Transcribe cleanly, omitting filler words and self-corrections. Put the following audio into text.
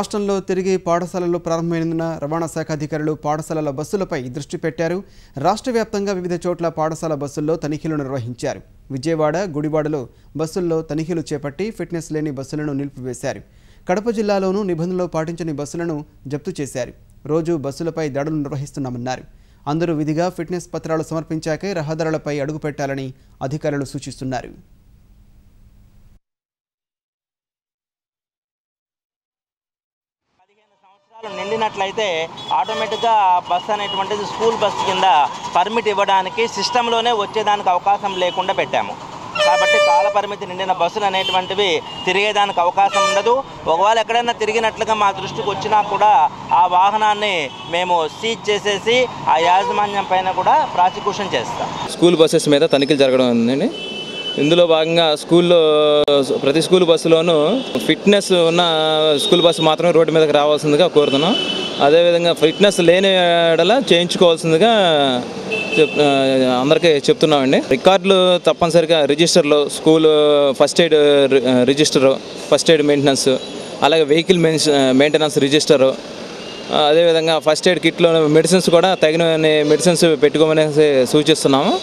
రాష్ట్రంలో తిరిగి పాఠశాలలు ప్రారంభమైనందున రవాణా శాఖ అధికారులు పాఠశాలల బస్సులపై దృష్టి పెట్టారు. రాష్ట్ర వ్యాప్తంగా వివిధ చోట్ల పాఠశాల బస్సుల్లో తనిఖీలు నిర్వహించారు. విజయవాడ, గుడివాడలో బస్సుల్లో తనిఖీలు చేపట్టి ఫిట్నెస్ లేని బస్సులను నిలిపివేశారు. కడప జిల్లాలోనూ నిబంధనలు పాటించని బస్సులను జప్తు చేశారు. రోజు బస్సులపై దాడులు నిర్వహిస్తున్నామన్నారు. అందరూ విధిగా ఫిట్నెస్ పత్రాలు సమర్పించాకే రహదారులపై అడుగుపెట్టాలని అధికారులు సూచిస్తున్నారు. నిండినట్లయితే ఆటోమేటిక్గా బస్ అనేటువంటిది స్కూల్ బస్ కింద పర్మిట్ ఇవ్వడానికి సిస్టంలోనే వచ్చేదానికి అవకాశం లేకుండా పెట్టాము. కాబట్టి కాల పరిమితి నిండిన బస్సులు అనేటువంటివి తిరిగేదానికి అవకాశం ఉండదు. ఒకవేళ ఎక్కడైనా తిరిగినట్లుగా మా దృష్టికి వచ్చినా కూడా ఆ వాహనాన్ని మేము సీజ్ చేసేసి ఆ యాజమాన్యం పైన కూడా ప్రాసిక్యూషన్ చేస్తాం. స్కూల్ బస్సెస్ మీద తనిఖీలు జరగడం ఉందండి. ఇందులో భాగంగా ప్రతి స్కూల్ బస్సులోనూ ఫిట్నెస్ ఉన్న స్కూల్ బస్సు మాత్రమే రోడ్డు మీదకి రావాల్సిందిగా కోరుతున్నాం. అదేవిధంగా ఫిట్నెస్ లేని ఎడల చేయించుకోవాల్సిందిగా అందరికీ చెప్తున్నామండి. రికార్డులు తప్పనిసరిగా రిజిస్టర్లో school first aid register, first aid maintenance, అలాగే వెహికల్ మెయింటెనెన్స్ రిజిస్టరు, అదేవిధంగా ఫస్ట్ ఎయిడ్ కిట్లో మెడిసిన్స్ కూడా తగిన మెడిసిన్స్ పెట్టుకోమని సూచిస్తున్నాము.